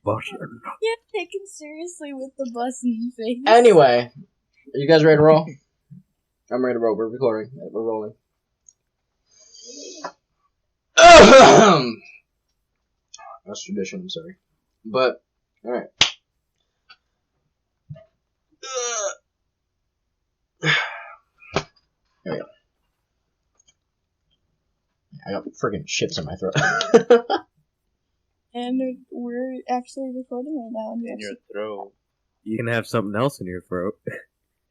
Bussin'. Can't take him seriously with the bussin' face. Anyway, are you guys ready to roll? I'm ready to roll. We're recording. We're rolling. That's tradition, I'm sorry. But, alright. There we go. I got freaking chips in my throat. And we're actually recording right now. In your throat. You can have something else in your throat.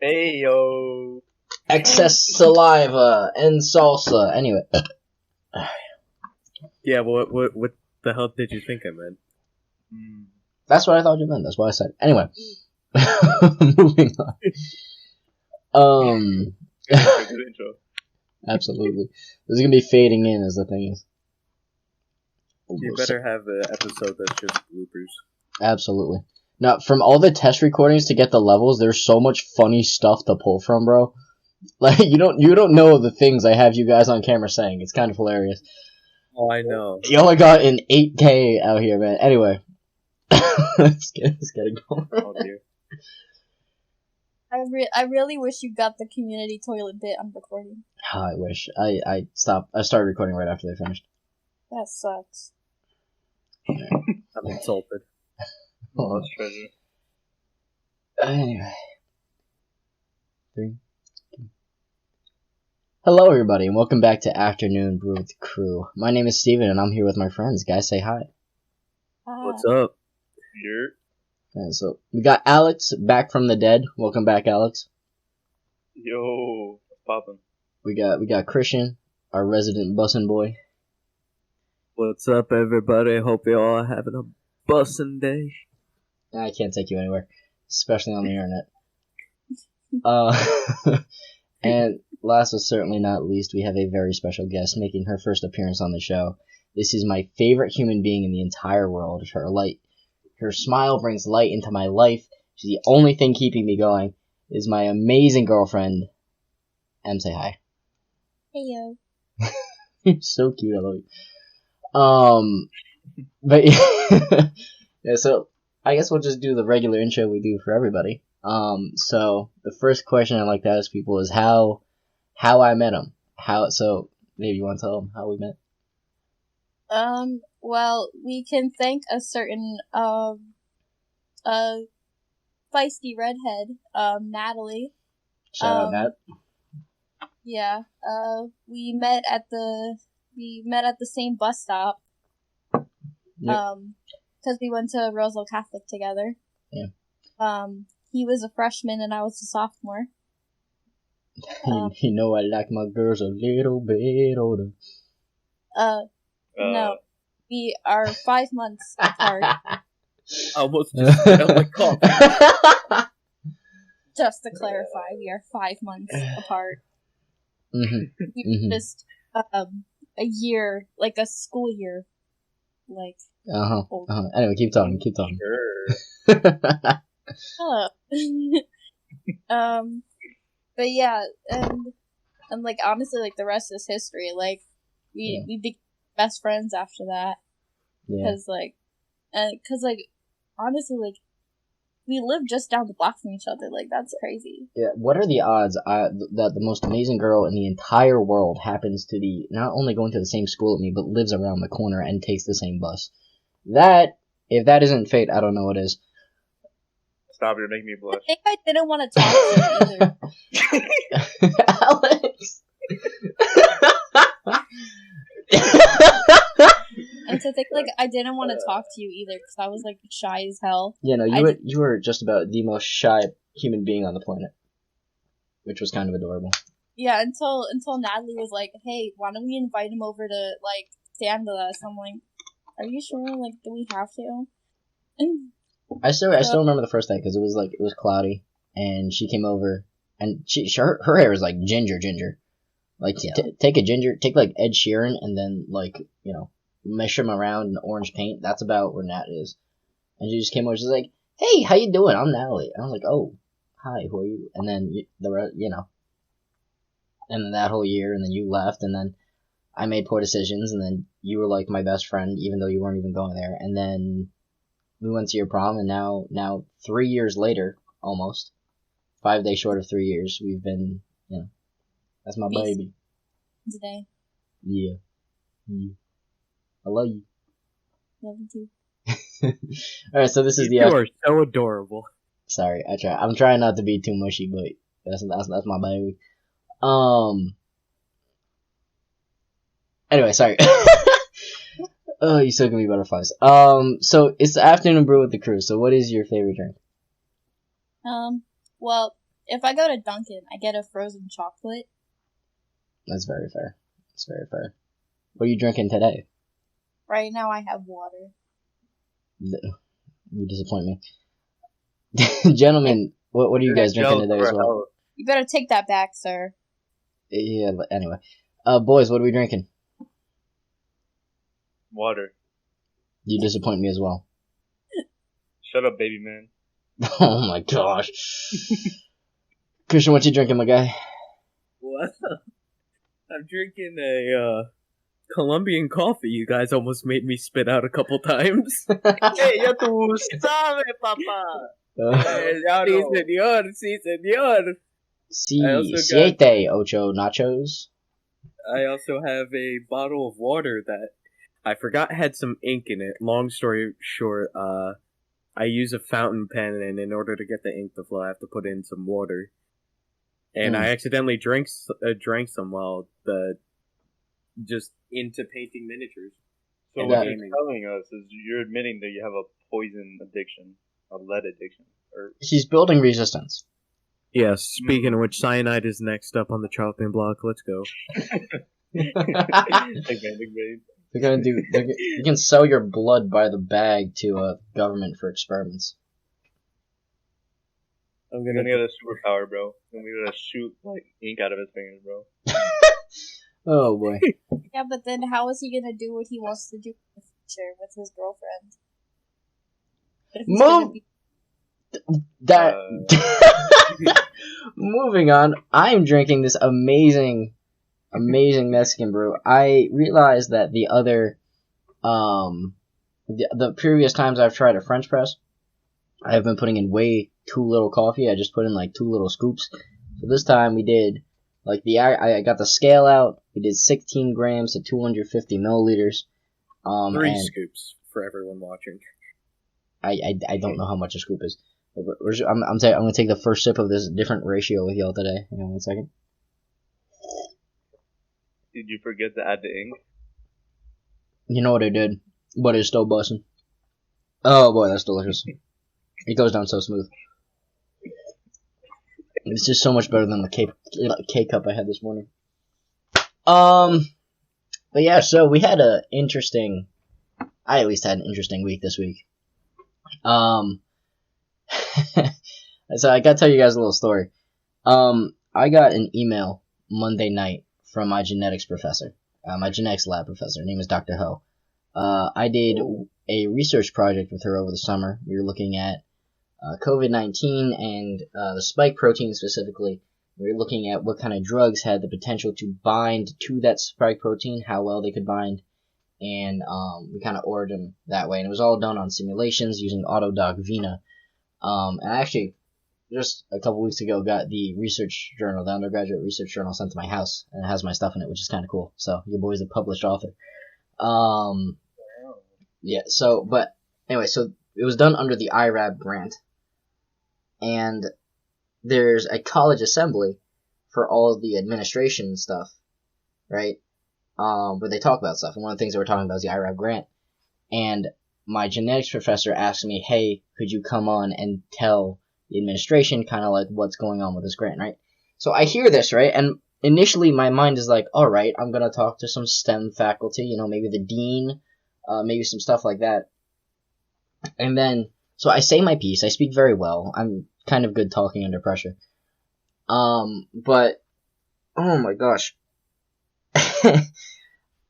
Hey, yo. Excess saliva and salsa. Anyway. Yeah, what the hell did you think I meant? That's what I thought you meant. That's what I said. Anyway. Moving on. Good intro. Absolutely. This is gonna be fading in, as the thing is. You better have an episode that's just bloopers. Absolutely. Now, from all the test recordings to get the levels, there's so much funny stuff to pull from, bro. Like, you don't know the things I have you guys on camera saying. It's kind of hilarious. Oh, I know. You only got an 8K out here, man. Anyway. let's get it going. Oh, dear. I really wish you got the community toilet bit on recording. I wish. I started recording right after they finished. That sucks. I'm insulted. Lost treasure. Anyway. 3, 2. Hello, everybody, and welcome back to Afternoon Brew with the Crew. My name is Steven, and I'm here with my friends. Guys, say hi. What's up? Here. And so, we got Alex back from the dead. Welcome back, Alex. Yo. Poppin'. We got Christian, our resident bussin' boy. What's up, everybody? Hope you all are having a bussin' day. I can't take you anywhere, especially on the internet. And last but certainly not least, we have a very special guest making her first appearance on the show. This is my favorite human being in the entire world. Her smile brings light into my life. She's the only thing keeping me going. Is my amazing girlfriend. Em, say hi. Hey yo. You're so cute, I love you. But yeah, so I guess we'll just do the regular intro we do for everybody. So the first question I like to ask people is how I met him. So maybe you want to tell them how we met? Well, we can thank a certain feisty redhead, Natalie. Shout out, Nat. Yeah. We met at the same bus stop. Yep. Because we went to Roseville Catholic together. Yeah. He was a freshman and I was a sophomore. You know I like my girls a little bit older. No. We are 5 months apart. I almost just spelled my coffee. Just to clarify, we are 5 months apart. Mm-hmm. We just a year, like a school year, like. Anyway, keep talking. Sure. But yeah, and like honestly, like the rest is history. Like we became best friends after that. Yeah. Because honestly, like we live just down the block from each other. Like that's crazy. Yeah. What are the odds that the most amazing girl in the entire world happens to be not only going to the same school as me, but lives around the corner and takes the same bus? That, if that isn't fate, I don't know what is. Stop, you're making me blush. I think I didn't want to talk to you either. Alex! And to think, like, I didn't want to talk to you either, because I was, like, shy as hell. Yeah, no, you were just about the most shy human being on the planet. Which was kind of adorable. Yeah, until Natalie was like, hey, why don't we invite him over to, like, stand with us? I'm like, are you sure? Like, do we have to? I still remember the first day, because it was cloudy, and she came over, and her hair was like ginger. Like, yeah. Take like Ed Sheeran, and then, like, you know, mesh him around in orange paint. That's about where Nat is. And she just came over, she's like, hey, how you doing? I'm Natalie. And I was like, oh, hi, who are you? And then, and that whole year, and then you left, and then I made poor decisions, and then you were like my best friend, even though you weren't even going there. And then we went to your prom, and now 3 years later, almost 5 days short of 3 years, we've been, that's my baby. Today. Yeah. I love you. Love you too. All right, so this is You are so adorable. Sorry, I try. I'm trying not to be too mushy, but that's my baby. Anyway, sorry. Oh, you still give me butterflies. So it's the afternoon brew with the crew. So what is your favorite drink? Well, if I go to Dunkin', I get a frozen chocolate. That's very fair. That's very fair. What are you drinking today? Right now, I have water. You disappoint me. Gentlemen, what are you guys drinking today as well? You better take that back, sir. Yeah, but anyway. Boys, what are we drinking? Water. You disappoint me as well. Shut up, baby man. Oh my gosh. Christian, what you drinking, my guy? What? I'm drinking a Colombian coffee. You guys almost made me spit out a couple times. Hey, ya tú sabes, papá. Sí, señor. Sí, señor. Siete ocho nachos. I also have a bottle of water that I forgot had some ink in it. Long story short, I use a fountain pen, and in order to get the ink to flow, I have to put in some water. And I accidentally drank some while just into painting miniatures. So what you're telling us is you're admitting that you have a poison addiction, a lead addiction. She's building resistance. Yes, speaking of which, cyanide is next up on the chopping block. Let's go. They're gonna do. You can sell your blood by the bag to a government for experiments. I'm gonna get a superpower, bro. I'm gonna shoot like ink out of his fingers, bro. Oh boy. Yeah, but then how is he gonna do what he wants to do in the future with his girlfriend? Moving on, I'm drinking this amazing Mexican brew. I realized that the previous times I've tried a French press, I have been putting in way too little coffee. I just put in like 2 little scoops. So this time we did I got the scale out. We did 16 grams to 250 milliliters. 3 scoops for everyone watching. I don't know how much a scoop is. I'm gonna take the first sip of this different ratio with y'all today. Hang on 1 second. Did you forget to add the ink? You know what I did, but it's still busting. Oh boy, that's delicious. It goes down so smooth. It's just so much better than the K-cup I had this morning. But yeah, so we had I at least had an interesting week this week. So I gotta tell you guys a little story. I got an email Monday night from my genetics professor, my genetics lab professor. Her name is Dr. Ho. I did a research project with her over the summer. We were looking at COVID-19 and the spike protein specifically. We were looking at what kind of drugs had the potential to bind to that spike protein, how well they could bind, and we kind of ordered them that way. And it was all done on simulations using Autodoc Vena. And I actually, just a couple weeks ago, got the research journal, the undergraduate research journal, sent to my house, and it has my stuff in it, which is kind of cool. So your boy's a published author. Yeah. So, but anyway, so it was done under the IRAB grant, and there's a college assembly for all the administration and stuff, right? Where they talk about stuff. And one of the things they were talking about is the IRAB grant. And my genetics professor asked me, hey, could you come on and tell the administration kind of like what's going on with this grant, right? So I hear this, right? And initially my mind is like, all right, I'm going to talk to some STEM faculty, maybe the dean, maybe some stuff like that. And then, so I say my piece. I speak very well. I'm kind of good talking under pressure. But, oh my gosh.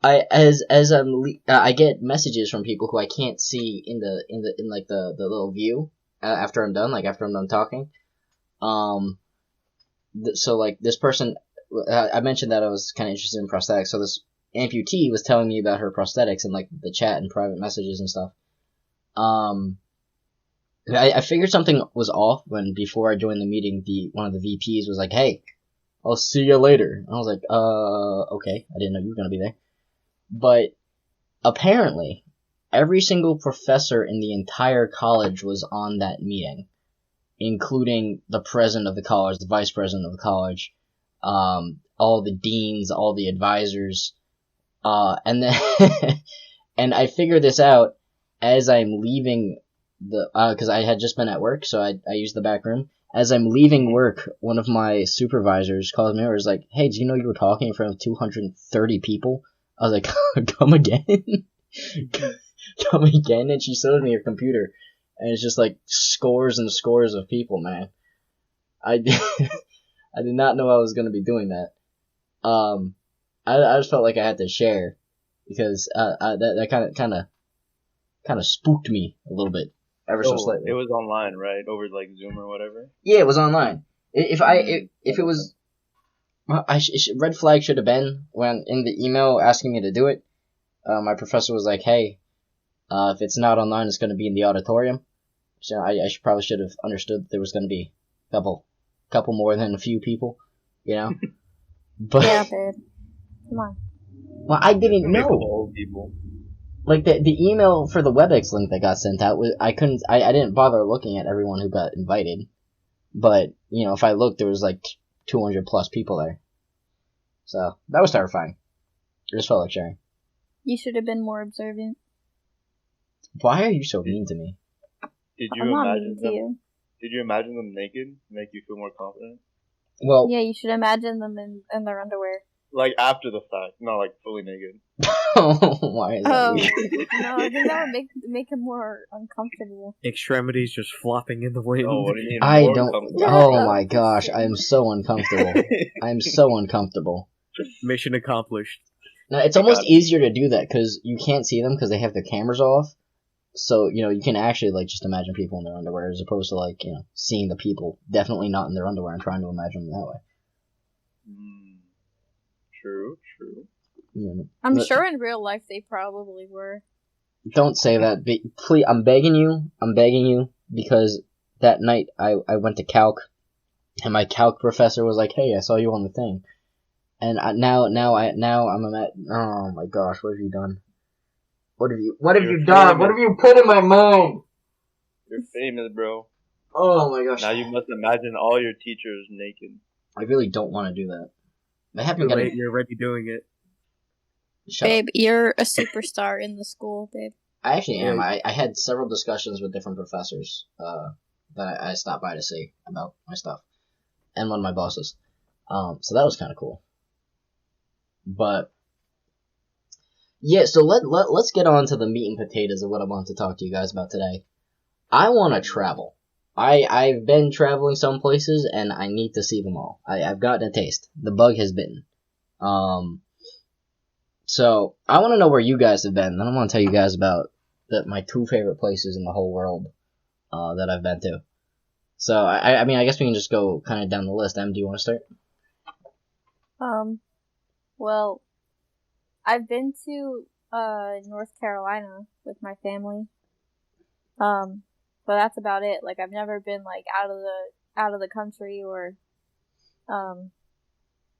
I get messages from people who I can't see in the little view after I'm done, like after I'm done talking. So like this person, I mentioned that I was kind of interested in prosthetics. So this amputee was telling me about her prosthetics and like the chat and private messages and stuff. I figured something was off when before I joined the meeting, one of the VPs was like, "Hey, I'll see you later." And I was like, okay, I didn't know you were gonna be there. But apparently, every single professor in the entire college was on that meeting, including the president of the college, the vice president of the college, all the deans, all the advisors, and then and I figured this out as I'm leaving because I had just been at work, so I used the back room. As I'm leaving work, one of my supervisors calls me over. Is like, "Hey, do you know you were talking in front of 230 people?" I was like, "Come again, come again." And she shows me her computer, and it's just like scores and scores of people. Man, I did not know I was gonna be doing that. I just felt like I had to share because that kind of spooked me a little bit. Ever so slightly. It was online, right? Over like Zoom or whatever. Yeah, it was online. If it was, red flag should have been when in the email asking me to do it. My professor was like, "Hey, if it's not online, it's going to be in the auditorium." So I probably should have understood that there was going to be a couple more than a few people, you know. But yeah, babe. Come on. Well, I didn't know. Old people. Like the email for the WebEx link that got sent out, I didn't bother looking at everyone who got invited, but you know if I looked, there was like 200 plus people there, so that was terrifying. I just felt like sharing. You should have been more observant. Why are you so mean to me? Did you imagine them? Did you imagine them naked to make you feel more confident? Well, yeah, you should imagine them in their underwear. Like after the fact, not like fully naked. Why is that weird? No, I think that would make him more uncomfortable. Extremities just flopping in the wind. Oh, what do you mean? I don't. Oh my gosh, I am so uncomfortable. I am so uncomfortable. Mission accomplished. Now, it's almost easier to do that because you can't see them because they have their cameras off. So, you know, you can actually, like, just imagine people in their underwear as opposed to, like, you know, seeing the people definitely not in their underwear and trying to imagine them that way. True. Yeah. I'm sure in real life they probably were. Don't say that. Please, I'm begging you, because that night I went to calc, and my calc professor was like, "Hey, I saw you on the thing." And now I'm oh my gosh, what have you done? What have you done? What have you put in my mind? You're famous, bro. Oh my gosh. Now you must imagine all your teachers naked. I really don't want to do that. You're already doing it. Babe, you're a superstar in the school, babe. I actually am. I had several discussions with different professors that I stopped by to see about my stuff. And one of my bosses. So that was kind of cool. But yeah, so let's get on to the meat and potatoes of what I want to talk to you guys about today. I want to travel. I've been traveling some places, and I need to see them all. I've gotten a taste. The bug has bitten. So I want to know where you guys have been. Then I want to tell you guys about my two favorite places in the whole world that I've been to. So I mean, I guess we can just go kind of down the list. Em, do you want to start? Well, I've been to North Carolina with my family. But that's about it. Like I've never been like out of the country or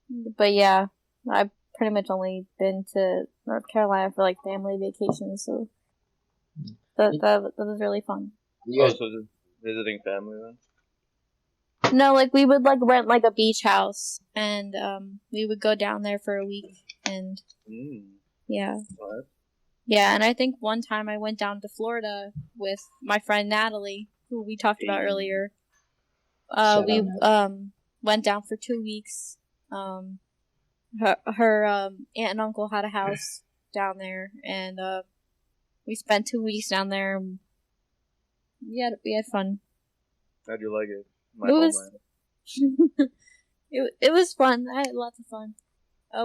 but yeah, I've pretty much only been to North Carolina for like family vacations, so that was really fun. Yeah, so just visiting family then? No, like we would like rent like a beach house and we would go down there for a week and yeah. What? Yeah, and I think one time I went down to Florida with my friend Natalie, who we talked about earlier. We went down for 2 weeks. Her aunt and uncle had a house down there, and we spent 2 weeks down there. We had fun. How'd you like it? It was fun. I had lots of fun.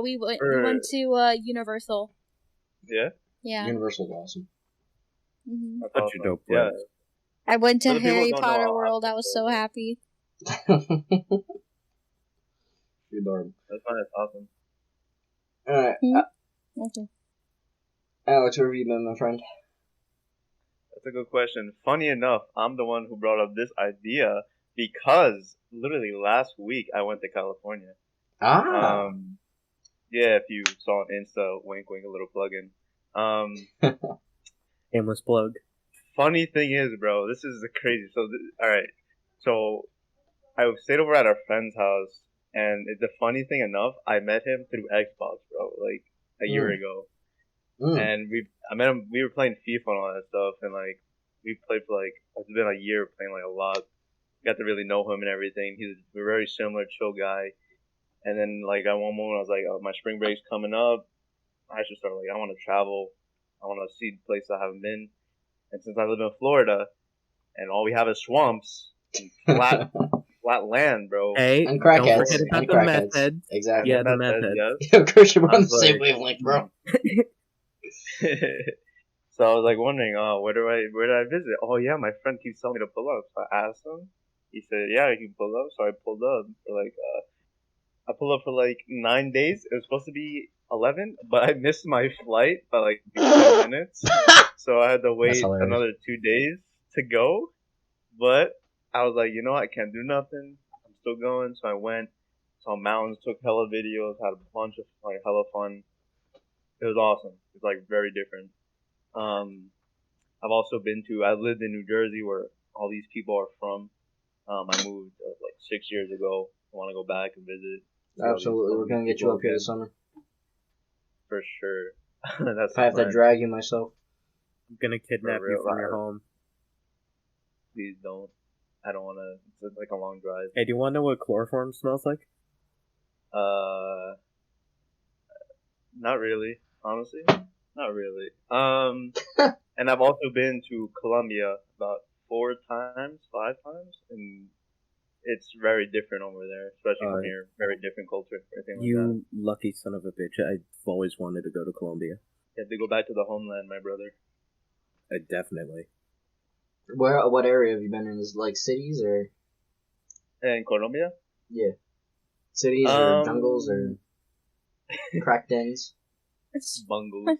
We went to Universal. Yeah? Yeah. Universal's awesome. Mm-hmm. Such a dope place. Yeah. I went to Harry Potter World. I was so happy. You're adorable. That's awesome. Alright. Okay. Alex, where have you been, my friend? That's a good question. Funny enough, I'm the one who brought up this idea because literally last week I went to California. Ah. Yeah, if you saw on Insta, wink, wink, a little plug-in. Shameless plug. Funny thing is, bro, this is crazy. So, all right, so I stayed over at our friend's house, and the funny thing enough, I met him through Xbox, bro, like a year ago. And I met him. We were playing FIFA and all that stuff, and like we played for like it's been a year playing like a lot. Got to really know him and everything. He's a very similar, chill guy. And then like at one moment, I was like, oh, my spring break's coming up. I should start like I want to travel. I want to see places I haven't been. And since I live in Florida, and all we have is swamps and flat land, bro. Hey, And crackheads. don't forget about And the crackheads. meth heads. Exactly. Yeah, the meth heads. Yes. Yo, Christian, we're on the I was same like, wavelength, bro. So I was like wondering, where do I visit? Oh yeah, my friend keeps telling me to pull up. So I asked him. He said, yeah, you can pull up. So I pulled up for like, I pulled up for like 9 days. It was supposed to be 11, but I missed my flight by like 10 minutes. So I had to wait another 2 days to go. But I was like, you know what? I can't do nothing. I'm still going. So I went, saw mountains, took hella videos, had a bunch of like hella fun. It was awesome. It's like very different. I've also I lived in New Jersey where all these people are from. I moved like 6 years ago. I want to go back and visit. Absolutely, we're gonna get you up here this summer. For sure. That's if I have to drag you myself. I'm gonna kidnap you from your home. Please don't. I don't want to. It's like a long drive. Hey, do you want to know what chloroform smells like? Not really. Honestly, not really. And I've also been to Colombia about 5 times, and it's very different over there, especially from here. Very different culture, everything like that. You lucky son of a bitch! I've always wanted to go to Colombia. You have to go back to the homeland, my brother. Definitely. What area have you been in? Is it like cities or? In Colombia? Yeah. Cities or jungles or crack dens? Bungles.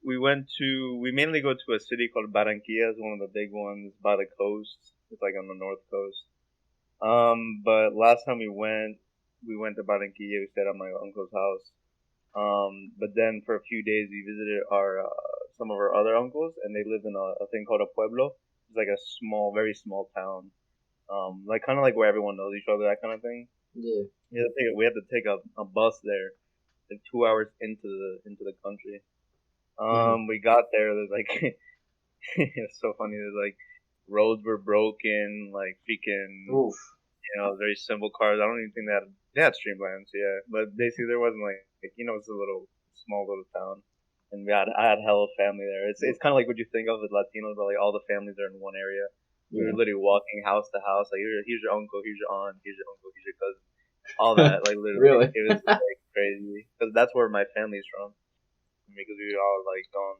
We mainly go to a city called Barranquilla. It's one of the big ones by the coast. It's like on the north coast. But last time we went to Barranquilla. We stayed at my uncle's house. But then for a few days we visited some of our other uncles, and they lived in a thing called a pueblo. It's like a small, very small town. Like kind of like where everyone knows each other, that kind of thing. Yeah. We had to take a bus there, like 2 hours into the country. We got there. There's like, it's so funny. There's like roads were broken, like freaking, Oof. Very simple cars. I don't even think they had streamlines, yeah. But basically there wasn't like it's a small little town, and I had hella family there. It's kind of like what you think of as Latinos, but like all the families are in one area. We were literally walking house to house, like here's your uncle, here's your aunt, here's your uncle, here's your cousin, all that. Like literally, Really? It was like crazy because that's where my family's from. Because we were all like gone,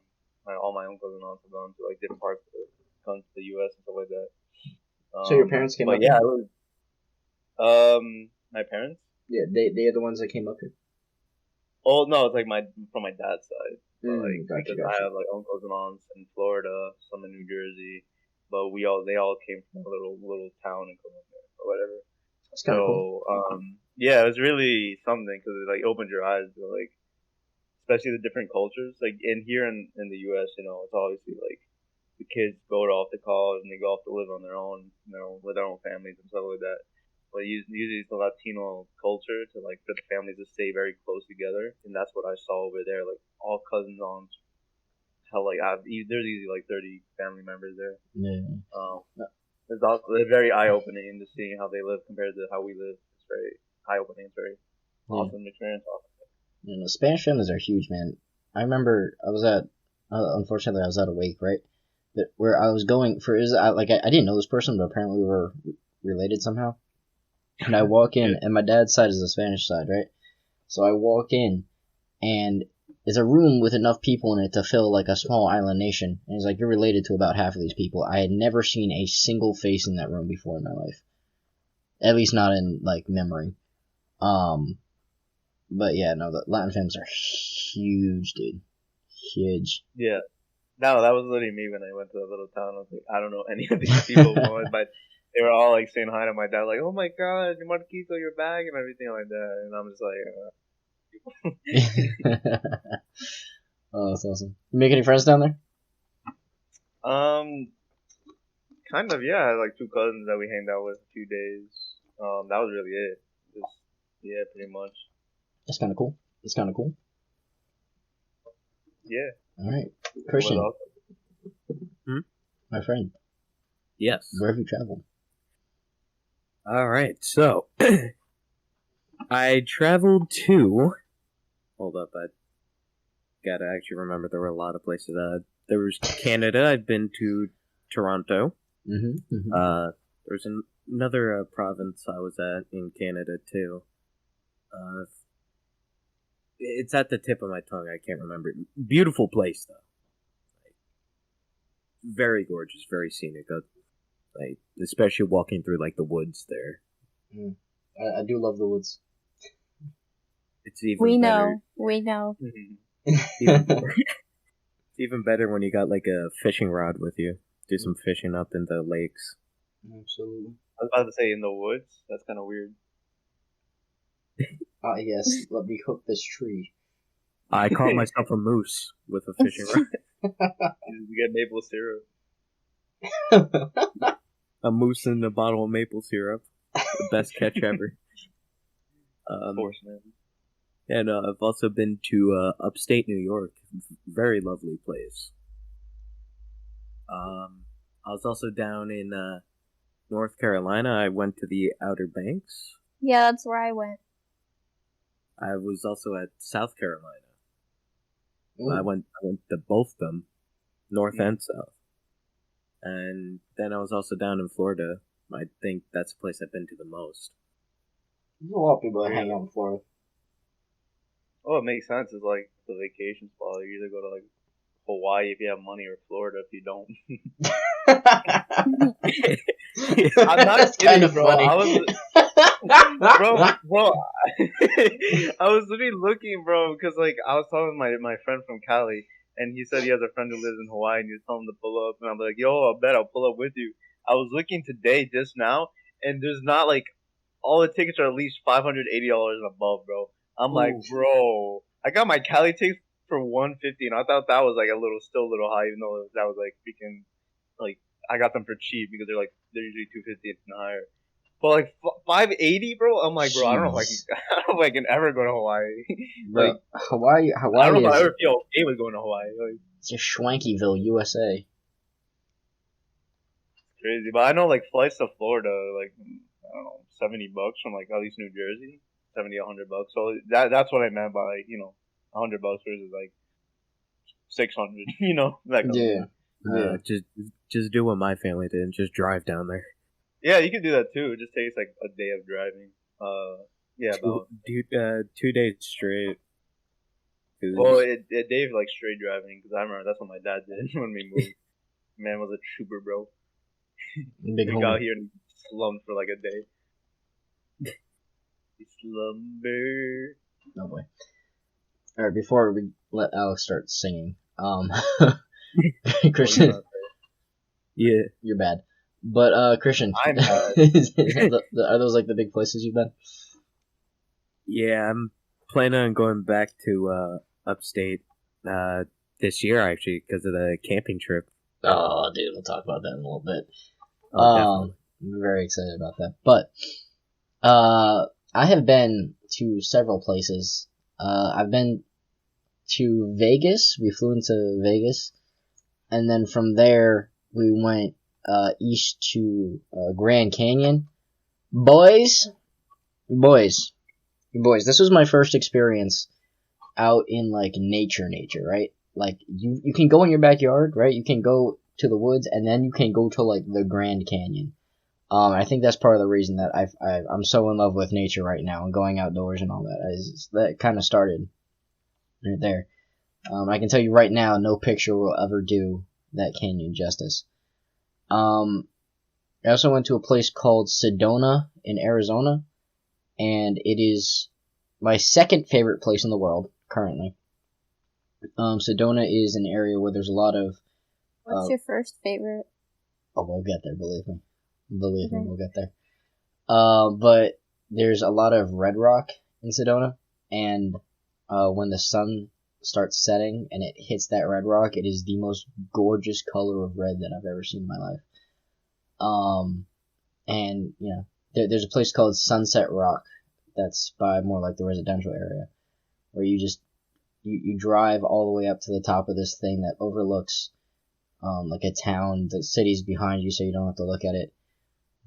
all my uncles and aunts have gone to like different parts of the U.S. and stuff like that. So your parents came up? Yeah, my parents. Yeah, they are the ones that came up here. Oh no, it's like from my dad's side. Gotcha. I have like uncles and aunts in Florida, some in New Jersey, but they all came from a little town in Colombia or whatever. That's kind of cool. Yeah, it was really something because it like opened your eyes to like, especially the different cultures. Like here in the U.S., it's obviously like the kids go off to college and they go off to live on their own, with their own families and stuff like that. But usually it's the Latino culture to like for the families to stay very close together, and that's what I saw over there. Like all cousins, aunts, there's easily like 30 family members there. Yeah. It's very eye opening to seeing how they live compared to how we live. It's very eye opening. It's very awesome experience. The Spanish families are huge, man. I remember unfortunately I was at a wake, right? But where I was going I didn't know this person, but apparently we were related somehow. And I walk in, and my dad's side is the Spanish side, right? So I walk in, and it's a room with enough people in it to fill like a small island nation. And it's like you're related to about half of these people. I had never seen a single face in that room before in my life, at least not in like memory. But yeah, no, the Latin families are huge, dude. Huge. Yeah. No, that was literally me when I went to that little town. I was like, I don't know any of these people, but they were all like saying hi to my dad, like, "Oh my God, your Marquito, your bag," and everything like that. And I'm just like, Oh, that's awesome. You make any friends down there? kind of, yeah. I had like two cousins that we hanged out with a few days. That was really it. Just, yeah, pretty much. That's kind of cool. It's kind of cool. Yeah. All right, Christian, What else? my friend, Yes. where have you traveled? All right. So I traveled to. Hold up, I gotta actually remember. There were a lot of places. There was Canada. I've been to Toronto. Mm-hmm. There was another province I was at in Canada too. It's at the tip of my tongue. I can't remember. Beautiful place though. Very gorgeous, very scenic. Like especially walking through like the woods there. I do love the woods. It's even We better. know. We know. It's even better when you got like a fishing rod with you. Do some fishing up in the lakes. Absolutely. I was about to say in the woods. That's kind of weird. Ah, yes. Let me hook this tree. I caught myself a moose with a fishing rod. You get maple syrup. A moose in a bottle of maple syrup. The best catch ever. Of course, man. And I've also been to upstate New York. Very lovely place. I was also down in North Carolina. I went to the Outer Banks. Yeah, that's where I went. I was also at South Carolina. Ooh. I went to both of them, North and South. And then I was also down in Florida. I think that's the place I've been to the most. There's a lot of people that hang out in Florida. Oh, it makes sense. It's like the vacation spot. You either go to like Hawaii if you have money, or Florida if you don't. I'm not That's kidding, kind of bro. funny. I was, bro. I was literally looking, bro, because like I was talking with my friend from Cali, and he said he has a friend who lives in Hawaii, and he was telling him to pull up, and I'm like, yo, I bet I'll pull up with you. I was looking today just now, and there's not like all the tickets are at least $580 and above, bro. I'm like, bro, I got my Cali tickets for $150, and I thought that was like still a little high, even though that was like freaking, like I got them for cheap because they're usually $250 and higher. But like $580, bro, I'm like, bro, I don't know if I can ever go to Hawaii. Bro, Like Hawaii I don't know if I is ever feel okay with going to Hawaii. Like, it's a Schwankyville, USA. crazy, but I know like flights to Florida, like I don't know, $70 from like at least New Jersey, $70 $100. So that's what I meant by like, $100 versus like 600. That kind of thing. Yeah. Just do what my family did and just drive down there. Yeah, you can do that too. It just takes like a day of driving. Yeah, about 2 days straight. well, a day of like straight driving, because I remember that's what my dad did when we moved. Man was a trooper, bro. Big He homie. got here and slumped for like a day. He slumber. No boy. Alright, before we let Alex start singing, Christian, Yeah. you're bad. But Christian, I'm bad. are those like the big places you've been? Yeah, I'm planning on going back to upstate this year actually because of the camping trip. Oh, dude, we'll talk about that in a little bit. Definitely. I'm very excited about that. But I have been to several places. I've been to Vegas. We flew into Vegas, and then from there we went east to Grand Canyon. Boys. This was my first experience out in like nature, right? Like you can go in your backyard, right? You can go to the woods, and then you can go to like the Grand Canyon. I think that's part of the reason that I'm so in love with nature right now and going outdoors and all that. That kind of started right there. I can tell you right now, no picture will ever do that canyon justice. I also went to a place called Sedona in Arizona, and it is my second favorite place in the world currently. Sedona is an area where there's a lot of. What's your first favorite? Oh, we'll get there. Believe me. Believe me, Okay. we'll get there. But there's a lot of red rock in Sedona, and when the sun starts setting and it hits that red rock, it is the most gorgeous color of red that I've ever seen in my life. And there's a place called Sunset Rock that's by more like the residential area, where you just you drive all the way up to the top of this thing that overlooks like a town. The city's behind you, so you don't have to look at it,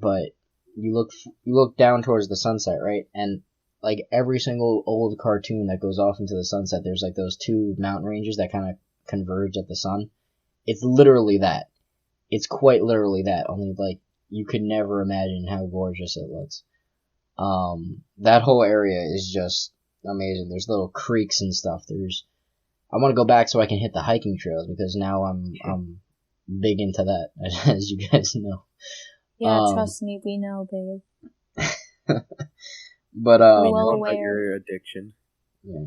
but you look down towards the sunset, right? And like every single old cartoon that goes off into the sunset, there's like those two mountain ranges that kind of converge at the sun. It's literally that. It's quite literally that. Only like you could never imagine how gorgeous it looks. That whole area is just amazing. There's little creeks and stuff. I want to go back so I can hit the hiking trails because now I'm big into that, as you guys know. Yeah, trust me, we know, babe. But We're well About aware. your addiction. yeah,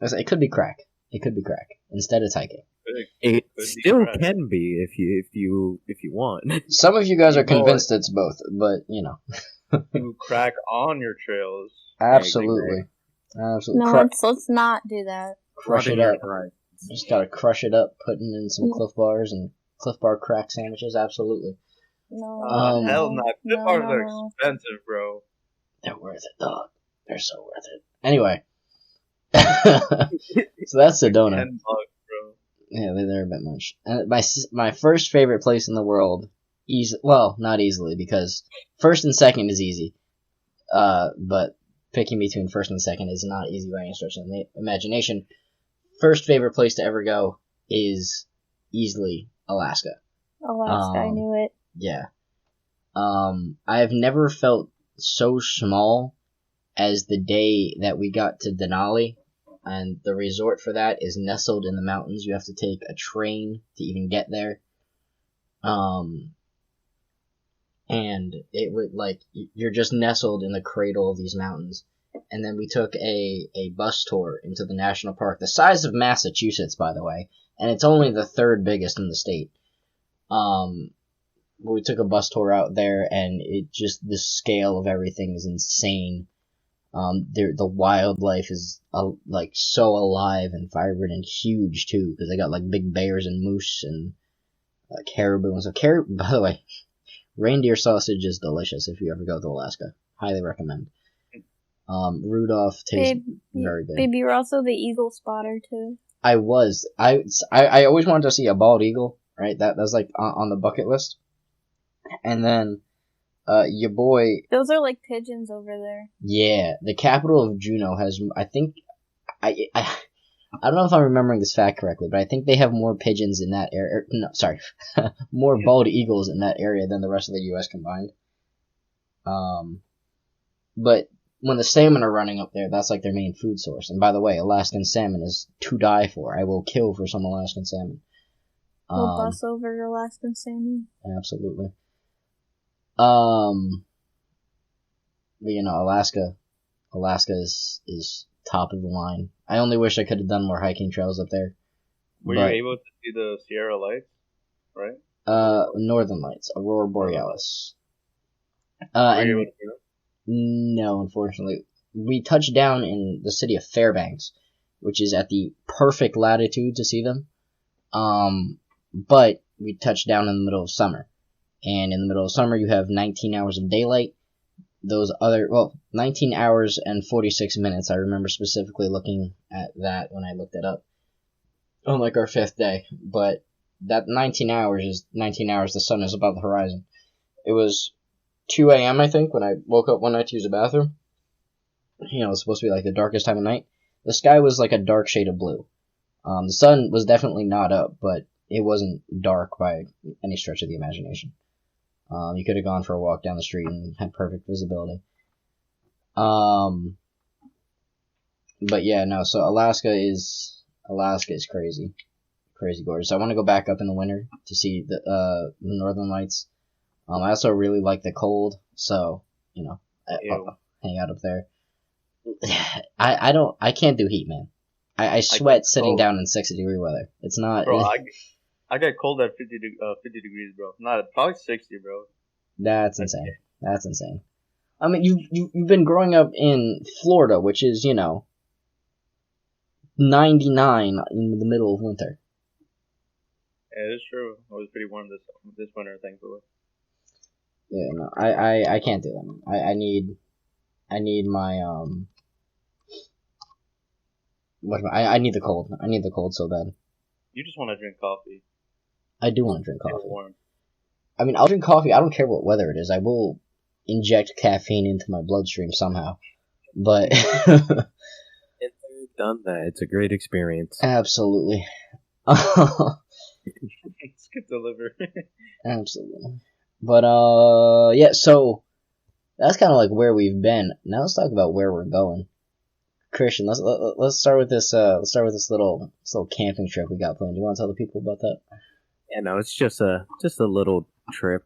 it could be crack. It could be crack. Instead, it's hiking. It Could be still crack. can be if you want. Some of you guys are You know convinced it's both, but You crack on your trails. absolutely, absolutely. No, let's not do that. Crush it Broaden your up. horizons. Just gotta crush it up, putting in some Cliff Bars and Cliff Bar crack sandwiches. Absolutely, No, Hell no. Cliff no, bars no, are no. expensive, bro. they're worth it, dog. They're so worth it. Anyway, so that's Sedona. $10, bro. Yeah, they're a bit much. My first favorite place in the world, well, not easily, because first and second is easy. But picking between first and second is not easy by any stretch of the imagination. First favorite place to ever go is easily Alaska. Alaska, I knew it. Yeah. I have never felt so small as the day that we got to Denali, and the resort for that is nestled in the mountains. You have to take a train to even get there. And it would, like, you're just nestled in the cradle of these mountains. And then we took a bus tour into the national park, the size of Massachusetts, by the way, and it's only the third biggest in the state. We took a bus tour out there, and the scale of everything is insane. The wildlife is like so alive and vibrant and huge too, because they got like big bears and moose and caribou and so. By the way, reindeer sausage is delicious if you ever go to Alaska. Highly recommend. Rudolph tastes very good. Babe, you're also the eagle spotter too. I was. I always wanted to see a bald eagle. Right, that's like on the bucket list. And then, your boy. Those are like pigeons over there. Yeah, the capital of Juneau has. I think. I don't know if I'm remembering this fact correctly, but I think they have more pigeons in that area. No, sorry, more bald eagles in that area than the rest of the U.S. combined. But when the salmon are running up there, that's like their main food source. And by the way, Alaskan salmon is to die for. I will kill for some Alaskan salmon. We'll bus over your Alaskan salmon. Absolutely. But Alaska is top of the line. I only wish I could have done more hiking trails up there. Were you able to see the Sierra Lights? Right? Northern Lights, Aurora Borealis. Were you able to see them? No, unfortunately. We touched down in the city of Fairbanks, which is at the perfect latitude to see them. But we touched down in the middle of summer. And in the middle of summer, you have 19 hours of daylight. 19 hours and 46 minutes. I remember specifically looking at that when I looked it up on like our 5th day. But that 19 hours is 19 hours the sun is above the horizon. It was 2 a.m. I think when I woke up one night to use the bathroom. It's supposed to be like the darkest time of night. The sky was like a dark shade of blue. The sun was definitely not up, but it wasn't dark by any stretch of the imagination. You could have gone for a walk down the street and had perfect visibility. But yeah, no. So Alaska is crazy, crazy gorgeous. I want to go back up in the winter to see the northern lights. I also really like the cold, so I'll hang out up there. I can't do heat, man. I sweat sitting cold. down in 60-degree weather. It's not. Bro, I get cold at 50 degrees, bro. Not probably 60, bro. That's insane. That's insane. I mean, you've been growing up in Florida, which is 99 in the middle of winter. Yeah, it's true. It was pretty warm this winter, thankfully. Yeah, no, I can't do that, man. I need my I need the cold. I need the cold so bad. You just want to drink coffee. I do want to drink Feel coffee. warm. I mean, I'll drink coffee. I don't care what weather it is. I will inject caffeine into my bloodstream somehow. But If they've done that, it's a great experience. absolutely. It's good to deliver. Absolutely. But yeah, so that's kind of like where we've been. Now let's talk about where we're going. Christian, let's start with this little camping trip we got planned. Do you want to tell the people about that? Yeah, no, it's just a little trip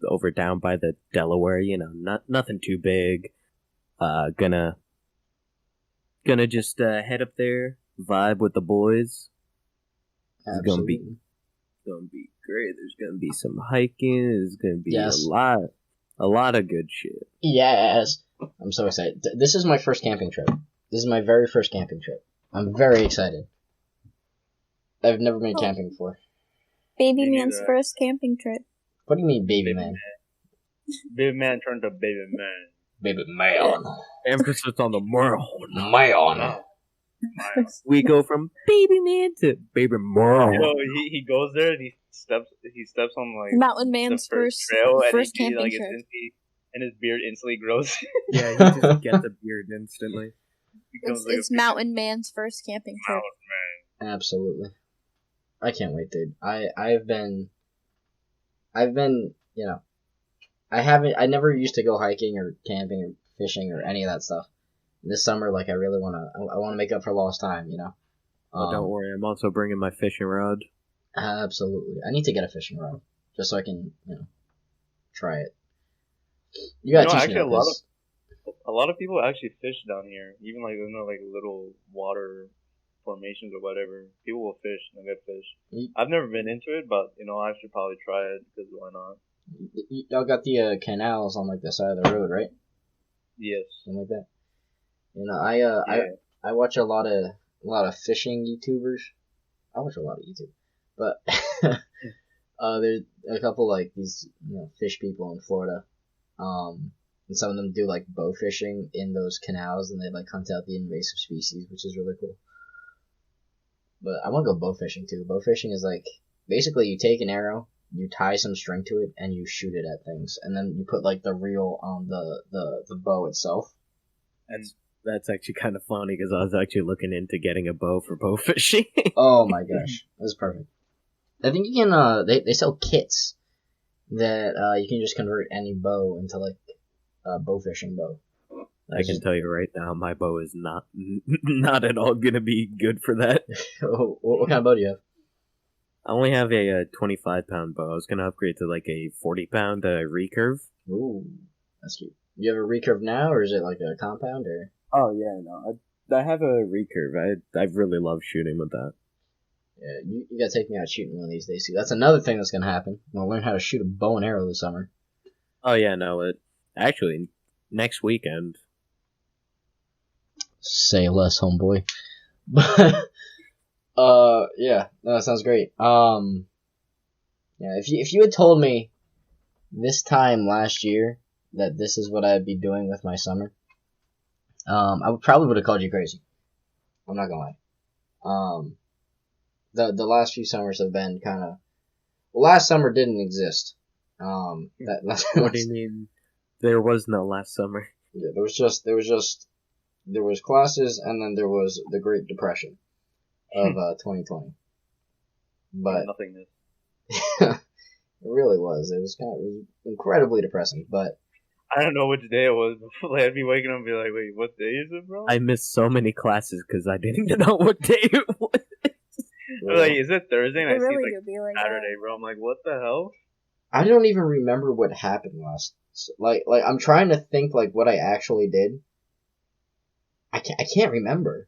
over down by the Delaware. Nothing too big. Gonna just head up there, vibe with the boys. It's gonna be great. There's gonna be some hiking. There's gonna be a lot of good shit. Yes, I'm so excited. This is my first camping trip. This is my very first camping trip. I'm very excited. I've never been camping before. Baby man's first camping trip. What do you mean, baby man? Baby man turned to baby man. Baby man. Emphasis on the man. Man. We go from baby man to baby man. He goes there and he steps on like Mountain man's the first trail and first he, camping like, trip. and his beard instantly grows. Yeah, he just gets a beard instantly. It's Mountain man's first camping trip. Absolutely. I can't wait, dude. I never used to go hiking or camping or fishing or any of that stuff. This summer, like, I really want to make up for lost time, Oh, don't worry, I'm also bringing my fishing rod. Absolutely. I need to get a fishing rod just so I can, try it. You gotta teach me actually, that, a lot of people actually fish down here. Even like like little water formations or whatever. People will fish and get fish. I've never been into it, but I should probably try it because why not? Y'all got the canals on like the side of the road, right? Yes. Something like that. I watch a lot of fishing YouTubers. I watch a lot of YouTube, but there's a couple like these fish people in Florida. And some of them do like bow fishing in those canals, and they like hunt out the invasive species, which is really cool. But I want to go bow fishing too. Bow fishing is like basically you take an arrow, you tie some string to it, and you shoot it at things, and then you put like the reel on the bow itself. That's actually kind of funny because I was actually looking into getting a bow for bow fishing. Oh my gosh, that's perfect. I think you can. They sell kits that you can just convert any bow into like a bow fishing bow. I can tell you right now, my bow is not at all gonna be good for that. What kind of bow do you have? I only have a 25-pound bow. I was gonna upgrade to like a 40-pound recurve. Ooh, that's cute. You have a recurve now, or is it like a compound, or? Oh yeah, no, I have a recurve. I really love shooting with that. Yeah, you gotta take me out shooting one of these days. See, that's another thing that's gonna happen. I'm gonna learn how to shoot a bow and arrow this summer. Oh yeah, no, actually next weekend. Say less, homeboy. But yeah, no, that sounds great. Yeah, if you had told me this time last year that this is what I'd be doing with my summer, I probably would have called you crazy. I'm not gonna lie. The last few summers have been kind of. Well, last summer didn't exist. What do you mean? There was no last summer. Yeah, there was classes, and then there was the Great Depression of 2020. But nothingness. It really was. It was incredibly depressing. But I don't know which day it was. Like, I'd be waking up and be like, "Wait, what day is it, bro?" I missed so many classes because I didn't know what day it was. Like, is it Thursday? And I really see do be like Saturday, bro. I'm like, what the hell? I don't even remember what happened last. Like I'm trying to think like what I actually did. I can't remember.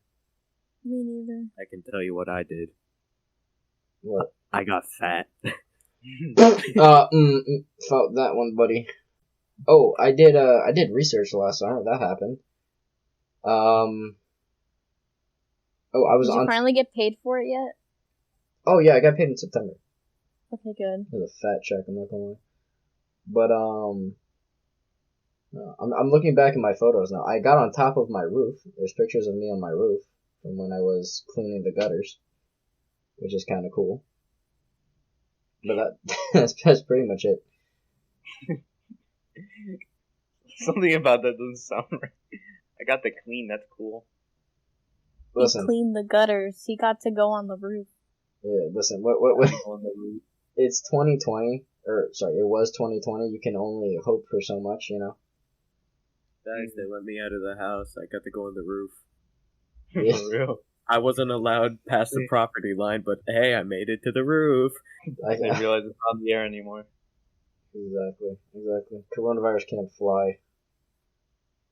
Me neither. I can tell you what I did. What? I got fat. Felt that one, buddy. Oh, I did research last summer. That happened. Oh, I was Did you on. finally get paid for it yet? Oh yeah, I got paid in September. Okay, good. It was a fat check. I'm not gonna lie. But no, I'm looking back at my photos now. I got on top of my roof. There's pictures of me on my roof from when I was cleaning the gutters, which is kind of cool. But that's pretty much it. Something about that doesn't sound right. I got the clean. That's cool. Listen, He cleaned the gutters. He got to go on the roof. yeah. Listen, what? On the roof. It's 2020, or sorry, it was 2020. You can only hope for so much, you know. Guys, they let me out of the house. I got to go on the roof. Yeah. For real. I wasn't allowed past the property line, but hey, I made it to the roof. I didn't realize it's not in the air anymore. Exactly. Coronavirus can't fly.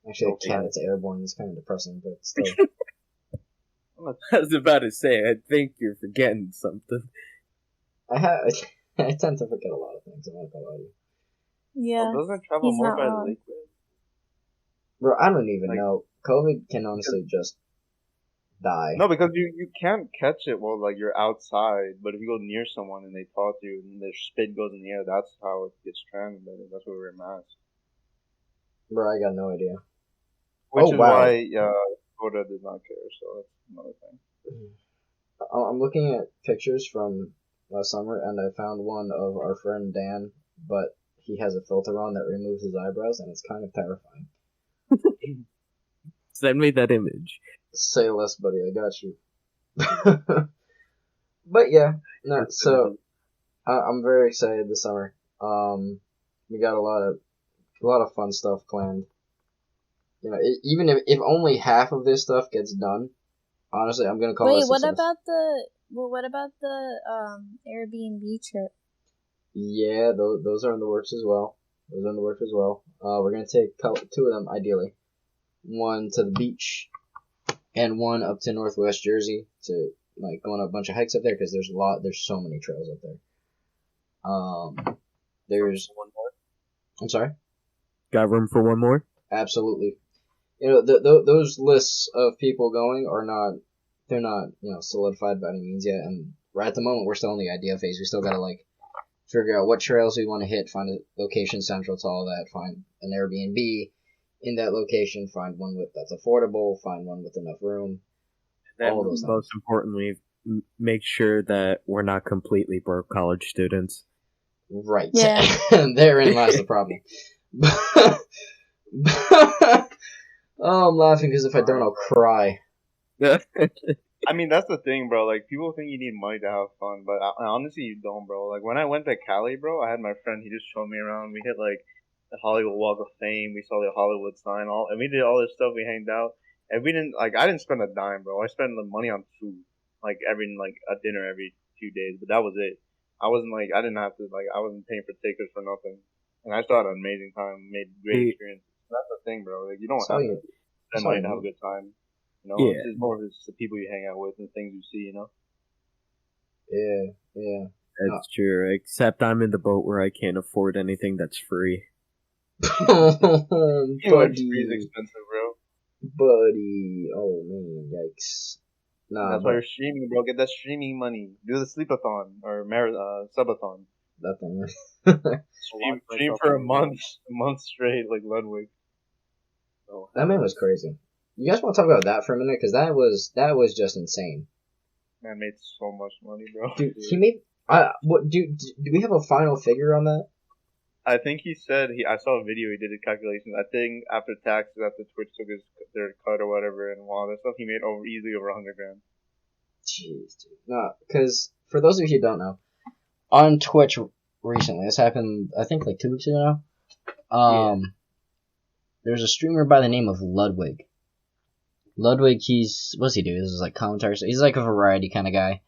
Actually, it can. Okay. It's airborne. It's kind of depressing, but still. I was about to say, I think you're forgetting something. I tend to forget a lot of things. I'm not gonna lie to you. Yeah. Doesn't it travel he's more not by wrong. liquid? Bro, I don't even Like- know. COVID can honestly just die. No, because you can't catch it while like you're outside. But if you go near someone and they talk to you and their spit goes in the air, that's how it gets transmitted. That's why we wear masks. Bro, I got no idea. Which Oh, is wow. why Florida does not care. So that's another thing. I'm looking at pictures from last summer, and I found one of our friend Dan, but he has a filter on that removes his eyebrows, and it's kind of terrifying. Send me that image. Say less, buddy. I got you. But yeah, no. So I'm very excited this summer. We got a lot of fun stuff planned. You know, even if only half of this stuff gets done, honestly, I'm gonna call it a Wait, what success. about the Airbnb trip? Yeah, those are in the works as well. We're gonna take two of them ideally. One to the beach, and one up to Northwest Jersey to like go on a bunch of hikes up there because there's so many trails up there. There's One more. I'm sorry. Got room for one more? Absolutely. You know, those lists of people going they're not, solidified by any means yet. And right at the moment, we're still in the idea phase. We still gotta, figure out what trails we want to hit, find a location central to all that, find an Airbnb in that location, find one that's affordable, find one with enough room. And all those most importantly, make sure that we're not completely broke college students. Right. Yeah. Therein lies the problem. Oh, I'm laughing because if I don't, I'll cry. I mean, that's the thing, bro. Like, people think you need money to have fun, but honestly, you don't, bro. Like, when I went to Cali, bro, I had my friend. He just showed me around. We hit like the Hollywood Walk of Fame. We saw the Hollywood sign, and we did all this stuff. We hanged out, and we didn't I didn't spend a dime, bro. I spent the money on food, like a dinner every 2 days, but that was it. I didn't have to I wasn't paying for tickets for nothing, and I still had an amazing time. Made great experiences. That's the thing, bro. Like, you don't have to spend money to have a good time. You know, Yeah. it's more of just the people you hang out with and the things you see, you know? Yeah. That's true, except I'm in the boat where I can't afford anything that's free. Buddy. Free is expensive, bro. Buddy. Oh, man. Yikes. Nah, That's why you're streaming, bro. Get that streaming money. Do the sleepathon or subathon. that thing. Stream for a month straight, like Ludwig. Oh, That man was crazy. You guys want to talk about that for a minute? Because that was just insane. man made so much money, bro. Dude, he made. Do we have a final figure on that? I think he said I saw a video. He did the calculations. I think after taxes, after Twitch took their cut or whatever, and all that stuff, he made easily over $100,000. Jeez, dude. No, because for those of you who don't know, on Twitch recently, this happened I think like 2 weeks ago now. There's a streamer by the name of Ludwig. Ludwig, what's he do? This is like commentary. So he's like a variety kind of guy.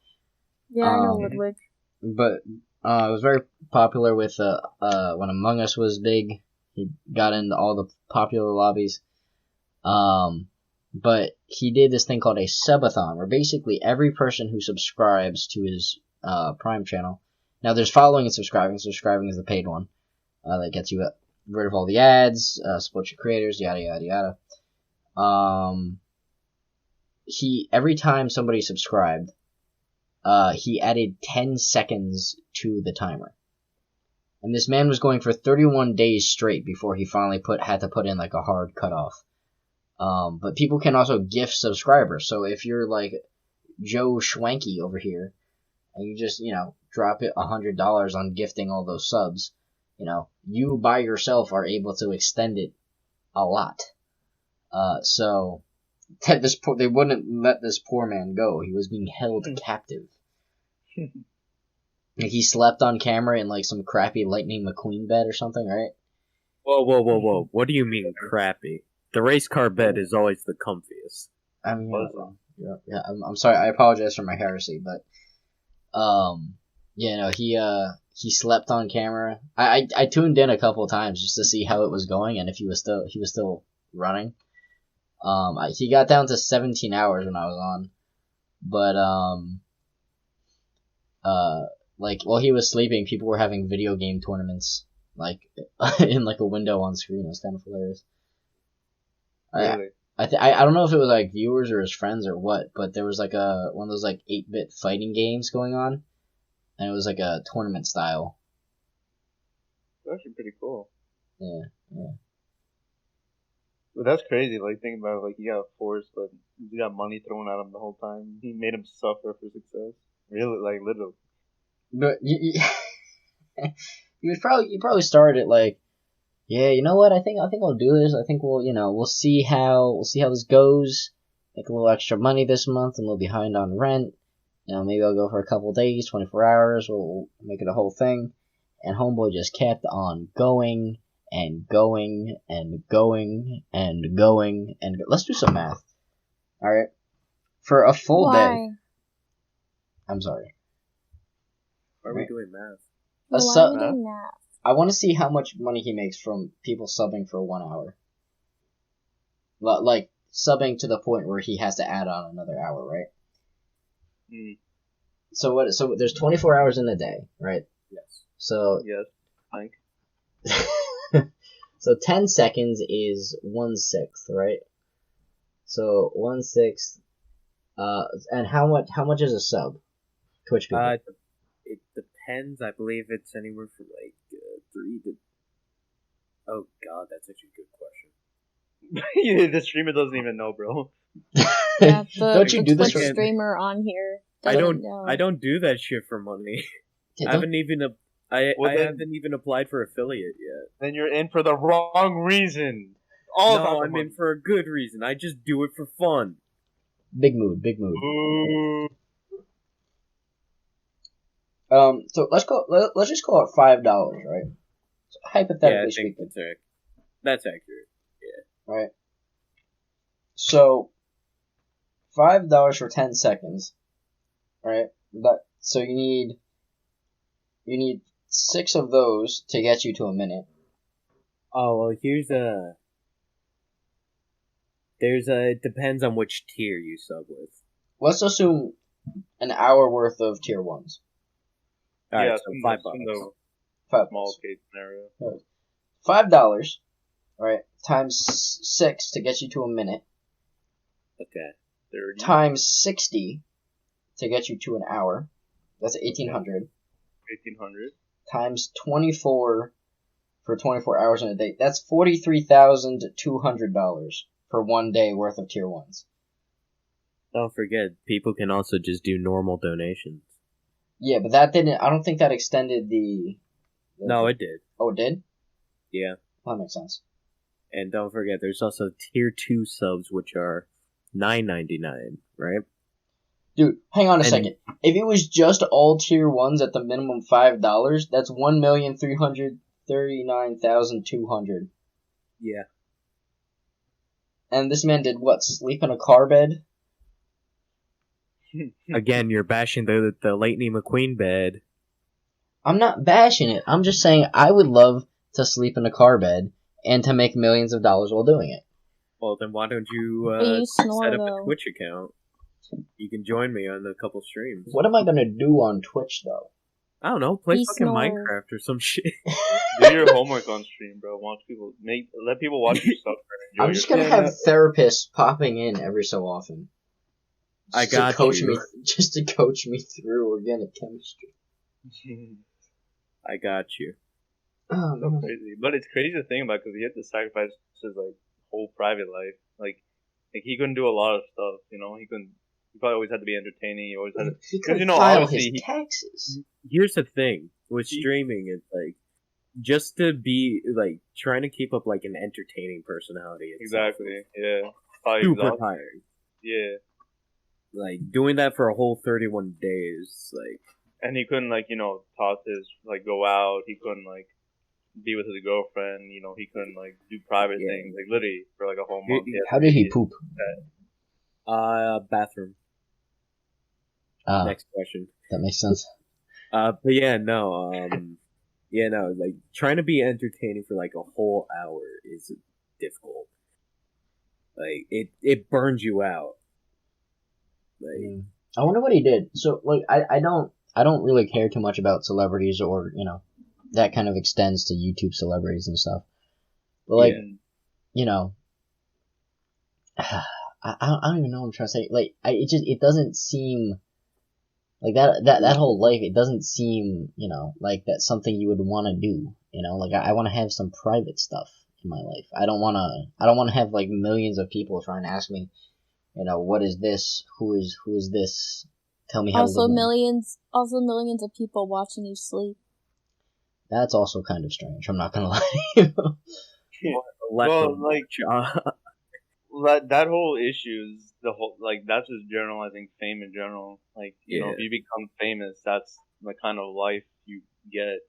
Yeah, I know Ludwig. But it was very popular with when Among Us was big. He got into all the popular lobbies. But he did this thing called a subathon, where basically every person who subscribes to his Prime channel. Now there's following and subscribing. Subscribing is the paid one. That gets you rid of all the ads, support your creators, yada yada yada. Every time somebody subscribed, he added 10 seconds to the timer. And this man was going for 31 days straight before he finally had to put in like a hard cutoff. But people can also gift subscribers. So if you're like Joe Schwanky over here, and you just, drop it $100 on gifting all those subs, you by yourself are able to extend it a lot. So they wouldn't let this poor man go. He was being held captive. He slept on camera in like some crappy Lightning McQueen bed or something, right? Whoa. What do you mean crappy? The race car bed is always the comfiest. I mean, you're not wrong. Yeah, I'm sorry. I apologize for my heresy, but he slept on camera. I tuned in a couple of times just to see how it was going and if he was still running. He got down to 17 hours when I was on, but while he was sleeping, people were having video game tournaments like in like a window on screen. It was kind of hilarious. Really? I don't know if it was like viewers or his friends or what, but there was like one of those like 8-bit fighting games going on, and it was like a tournament style. That's actually pretty cool. Yeah. But that's crazy. Like, think about it, like, he got forced, but he got money thrown at him the whole time. He made him suffer for success. Really, like, literally. But you probably started like, yeah, you know what? I think I'll do this. I think we'll see how this goes. Make a little extra money this month. I'm a little behind on rent. Maybe I'll go for a couple days, 24 hours. We'll make it a whole thing. And homeboy just kept on going and going and going and going and let's do some math. All right, for a full day. I'm sorry. Why are we doing math? Why are we doing math? I want to see how much money he makes from people subbing for 1 hour. Like, subbing to the point where he has to add on another hour, right? Mm. So there's 24 hours in a day, right? Yes. So... Yes, Mike. So 10 seconds is 1/6, right? So 1/6... and how much is a sub? Twitch people. It depends. I believe it's anywhere from like 3 to. Oh God, that's actually a good question. The streamer doesn't even know, bro. Yeah, Don't you do this for for streamer on here? I don't Know. do that shit for money. I haven't even applied for affiliate yet. Then you're in for the wrong reason. I'm in for a good reason. I just do it for fun. Big mood. Ooh. So let's just call it $5, right? So hypothetically speaking. That's accurate. Yeah. Right. So $5 for 10 seconds. Right? So you need 6 of those to get you to a minute. Oh well, it depends on which tier you sub with. Let's assume an hour worth of tier 1s. Alright, so $5. $5. Small case scenario. $5, right? Times 6 to get you to a minute. Okay. 30. Times 60 to get you to an hour. That's 1,800. 1,800. Times 24 for 24 hours in a day. That's $43,200 for 1 day worth of tier 1s. Don't forget, people can also just do normal donations. Yeah, but that didn't. I don't think that extended the. No, it did. Oh, it did? Yeah. That makes sense. And don't forget, there's also tier 2 subs, which are $9.99, right? Dude, hang on a second. If it was just all tier 1s at the minimum $5, that's $1,339,200. Yeah. And this man did what? Sleep in a car bed? Again, you're bashing the Lightning McQueen bed. I'm not bashing it. I'm just saying I would love to sleep in a car bed and to make millions of dollars while doing it. Well, then why don't you But you snore, set up though. a Twitch account? You can join me on a couple streams. What am I gonna do on Twitch though? I don't know. Play He fucking snores. Minecraft or some shit. Do your homework on stream, bro. Let people watch your stuff and enjoy I'm your just gonna Yeah, have no. therapists popping in every so on. I Just to got coach you. me, just to coach me through organic chemistry. I got you. Oh, So man. crazy, but it's crazy to think about because he had to sacrifice his like whole private life. Like he couldn't do a lot of stuff. You know, he couldn't. He probably always had to be entertaining. He always had to. He Because could you know, file obviously, his taxes. Here's the thing with streaming, it's like just to be like trying to keep up like an entertaining personality. Itself exactly. is Yeah. Probably super exhausting. tiring. Yeah. Like doing that for a whole 31 days, like And he couldn't talk to his go out. He couldn't be with his girlfriend. You know, he couldn't do private Yeah. things literally for a whole month. How did he poop? bathroom. Ah, Next question. that makes sense. But yeah, no, like trying to be entertaining for like a whole hour is difficult. Like it burns you out. Like I wonder what he did. So, I don't really care too much about celebrities or, that kind of extends to YouTube celebrities and stuff. But, I don't even know what I'm trying to say. It doesn't seem, like, that whole life, it doesn't seem, like that's something you would want to do, I want to have some private stuff in my life. I don't want to have, millions of people trying to ask me, what is this? Who is this? Tell me how to live. Also millions of people watching you sleep. That's also kind of strange. I'm not gonna lie to you. Well, that whole issue is that's just generalizing fame in general. If you become famous, that's the kind of life you get.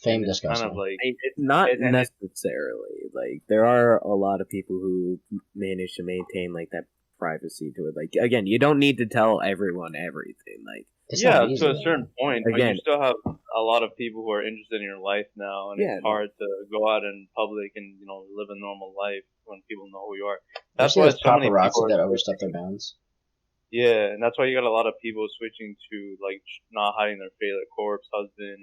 Fame And it's disgusting. kind of not necessarily. Like there are a lot of people who manage to maintain like that privacy to it. Like again, you don't need to tell everyone everything. Like It's not easy, to a certain point. But Again- you still have a lot of people who are interested in your life now, and Yeah, it's hard to go out in public and live a normal life when people know who you are. That's That's why those so many paparazzi people that are overstep their bounds. Yeah, and that's why you got a lot of people switching to not hiding their face, like corpse husband,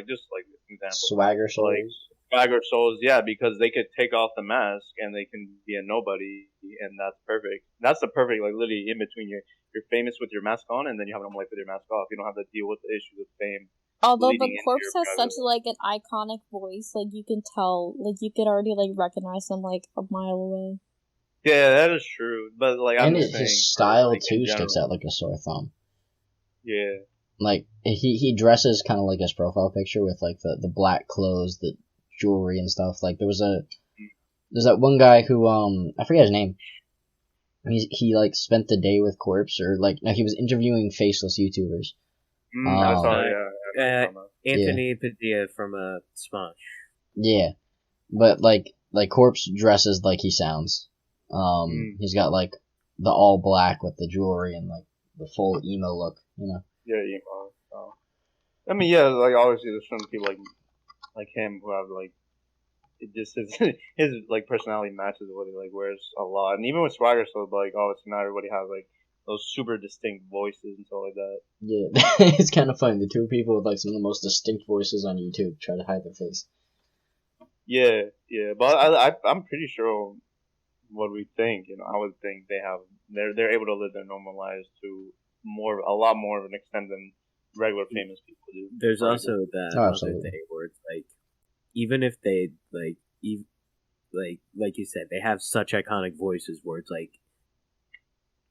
just an example. Swagger souls. Swagger souls, yeah, because they could take off the mask and they can be a nobody, and that's perfect. That's the perfect, literally in between. You're famous with your mask on, and then you have a normal life with your mask off. You don't have to deal with the issues of fame. Although Leading the into corpse your has private such an iconic voice, you can tell, you could already recognize him a mile away. Yeah, that is true, but I'm And just saying, his style in too general. sticks out like a sore thumb. Yeah. He dresses kind of like his profile picture with the black clothes, the jewelry and stuff. There's that one guy who I forget his name. He spent the day with corpse or no, he was interviewing faceless YouTubers. I saw it, yeah. Anthony Padilla from Smosh. Yeah, but corpse dresses like he sounds. He's got the all black with the jewelry and the full emo look. Yeah, emo. So. I mean, yeah, obviously there's some people like him who have it just his personality matches what he wears a lot, and even with swagger, so obviously not everybody has those super distinct voices and stuff like that. Yeah, it's kind of funny. The two people with some of the most distinct voices on YouTube try to hide their face. Yeah, but I'm pretty sure what we think. I would think they're able to live their normal lives to a lot more of an extent than regular famous people do. There's also that Oh, other absolutely. thing where it's even if they like you said, they have such iconic voices where it's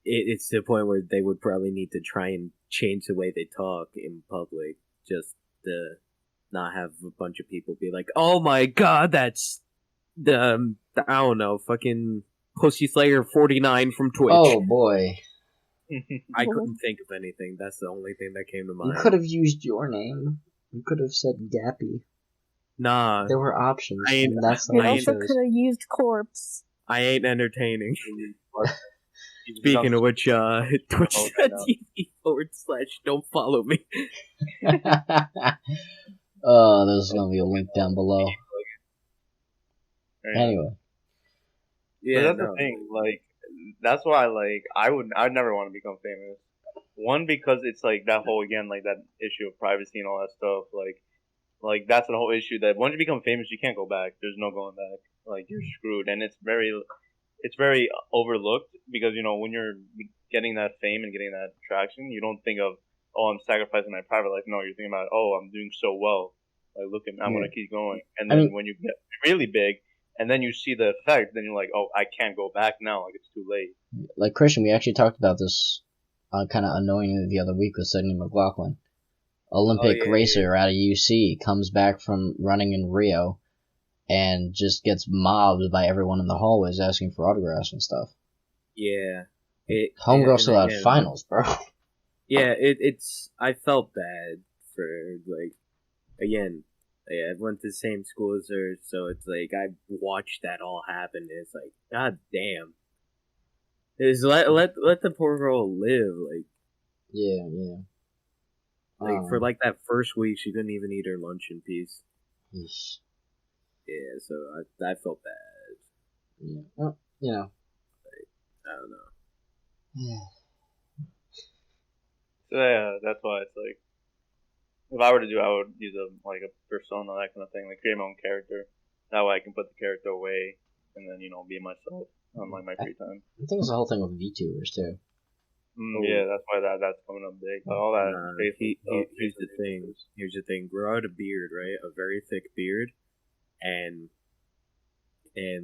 it's to the point where they would probably need to try and change the way they talk in public just to not have a bunch of people be like, oh my god, that's the I don't know, fucking Pussy Slayer 49 from Twitch. Oh boy, I couldn't think of anything. That's the only thing that came to you mind. could have used your name. You could have said Gappy. Nah, There were options. I ain't- and that's You all I also chose. could have used corpse. I ain't entertaining. Speaking Speaking of which, Oh, twitch.tv/, don't follow me. Oh, there's gonna be a link down below. Anyway, But Yeah, that's the no. thing. Like, that's why I'd never want to become famous. One, because it's like that whole again like that issue of privacy and all that stuff. Like that's the whole issue that once you become famous, you can't go back. There's no going back. Like you're screwed, and it's very overlooked because when you're getting that fame and getting that traction, you don't think of, oh, I'm sacrificing my private life. No, you're thinking about, oh, I'm doing so well. Like look at me, I'm Yeah. gonna keep going. And I then mean, when you get really big, and then you see the effect, then you're like, oh, I can't go back now. Like it's too late. like Christian, we actually talked about this kind of unknowingly the other week with Sidney McLaughlin. Olympic yeah. racer out of UC comes back from running in Rio and just gets mobbed by everyone in the hallways asking for autographs and stuff. Yeah. Homegirl still had again, finals, bro. Yeah, it's. I felt bad for like, again. Yeah, I went to the same school as her, so it's like I watched that all happen. It's like, god damn. Is let the poor girl live. Yeah. For like that first week, she couldn't even eat her lunch in peace. Yeesh. Yeah, so I felt bad. Yeah. Well, I don't know. Yeah. So yeah, that's why it's like, if I were to do, I would use a persona, that kind of thing, like create my own character. That way I can put the character away and then be myself on my free time. I think it's the whole thing with VTubers too. Yeah, that's why that's coming up big. All that. Here's the thing. Here's the thing. Grow out a beard, right? A very thick beard, and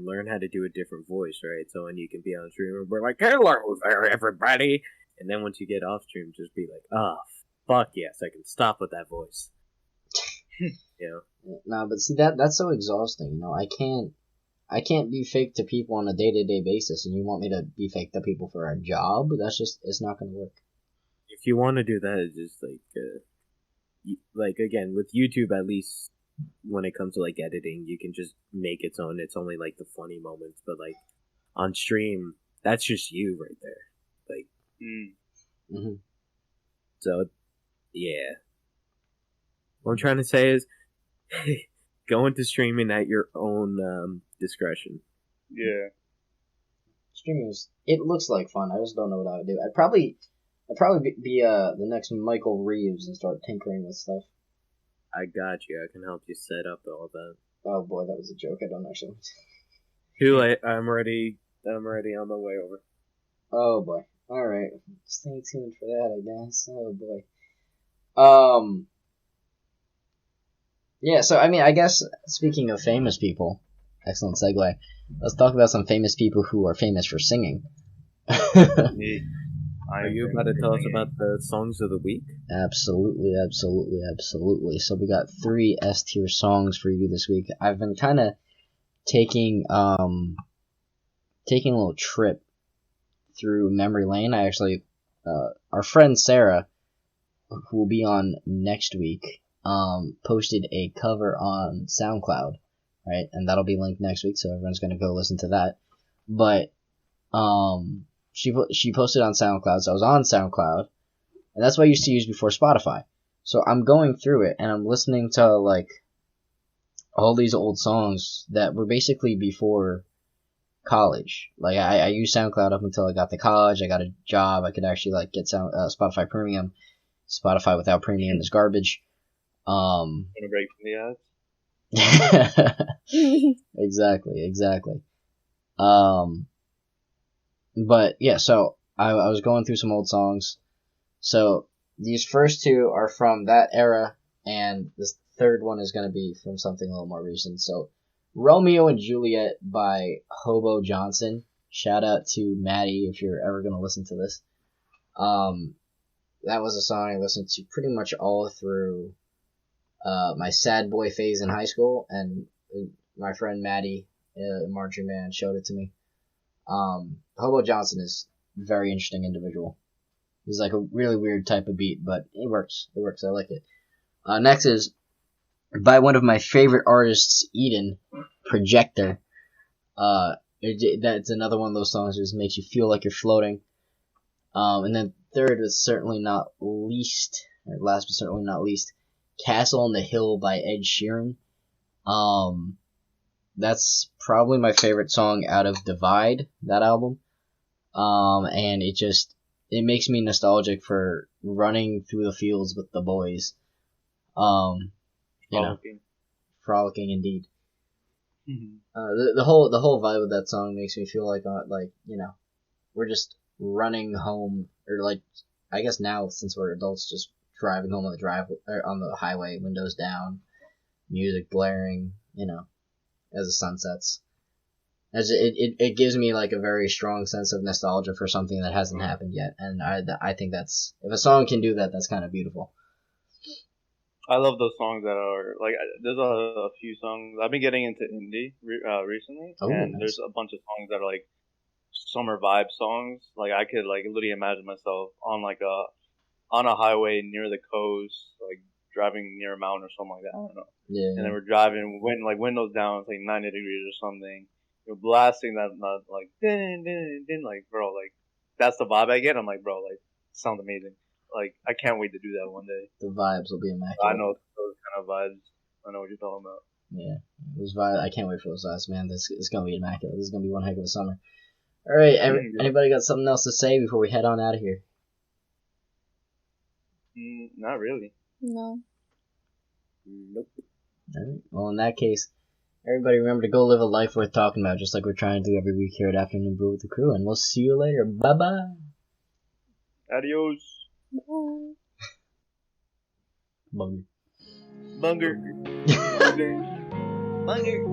learn how to do a different voice, right? So when you can be on stream and we're like, hello there, everybody. And then once you get off stream, just be like, oh, fuck yes, I can stop with that voice. Nah, but see that's so exhausting. I can't be fake to people on a day-to-day basis, and you want me to be fake to people for a job? It's not gonna work. If you want to do that, it's just again with YouTube, at least when it comes to like editing, you can just make its own. It's only like the funny moments, but like on stream, that's just you right there. Like, Mm-hmm. So yeah, what I'm trying to say is, go into streaming at your own discretion. Yeah. Streaming it looks like fun. I just don't know what I would do. I'd probably be the next Michael Reeves and start tinkering with stuff. I got you. I can help you set up all that. Oh boy, that was a joke. I don't actually. Too late. I'm already on my way over. Oh boy. All right. Stay tuned for that, I guess. Oh boy. Yeah. So I mean, I guess speaking of famous people, excellent segue. Let's talk about some famous people who are famous for singing. Are you about to tell us about the songs of the week? Absolutely. So we got 3 S tier songs for you this week. I've been kind of taking a little trip through memory lane. I actually, our friend Sarah, who will be on next week, posted a cover on SoundCloud, right? And that'll be linked next week, so everyone's gonna go listen to that. But she posted on SoundCloud, so I was on SoundCloud, and that's what I used to use before Spotify. So I'm going through it, and I'm listening to like all these old songs that were basically before college. Like I used SoundCloud up until I got to college. I got a job. I could actually like get Spotify Premium. Spotify without Premium is garbage. Want to break from the ads? Exactly. But yeah, so I was going through some old songs. So these first 2 are from that era, and this third one is going to be from something a little more recent. So Romeo and Juliet by Hobo Johnson. Shout out to Maddie if you're ever going to listen to this. That was a song I listened to pretty much all through my sad boy phase in high school, and my friend Maddie in marching band showed it to me. Hobo Johnson is a very interesting individual. He's like a really weird type of beat, but it works. I like it. Next is by one of my favorite artists, Eden, Projector. That's another one of those songs that just makes you feel like you're floating. And then third, but certainly not least, or last but certainly not least, Castle on the Hill by Ed Sheeran. that's probably my favorite song out of Divide, that album. And it makes me nostalgic for running through the fields with the boys. You know, frolicking indeed. The whole vibe of that song makes me feel like we're just running home, or like, I guess now since we're adults, just driving home on the highway, windows down, music blaring, as the sun sets. As it gives me like a very strong sense of nostalgia for something that hasn't happened yet, and I think that's, if a song can do that, that's kind of beautiful. I love those songs that are like, there's a few songs I've been getting into indie recently, and nice. There's a bunch of songs that are like summer vibe songs. Like I could like literally imagine myself on a highway near the coast, like driving near a mountain or something like that. I don't know. Yeah. And then we're driving, windows down, it's like 90 degrees or something. You're blasting that, like din din din, like bro, like that's the vibe I get. I'm like, bro, like sounds amazing. Like I can't wait to do that one day. The vibes will be immaculate. I know those kind of vibes. I know what you're talking about. Yeah, those vibes. I can't wait for those vibes, man. It's gonna be immaculate. This is gonna be one heck of a summer. All right, anybody got something else to say before we head on out of here? Not really. No. Nope. All right. Well, in that case, everybody remember to go live a life worth talking about, just like we're trying to do every week here at Afternoon Brew with the crew. And we'll see you later. Bye bye. Adios. Bye. Bunger. Bunger. Bunger.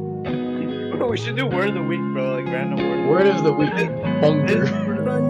We should do word of the week, bro. Like random word. Word of the week. Bunger. Bunger.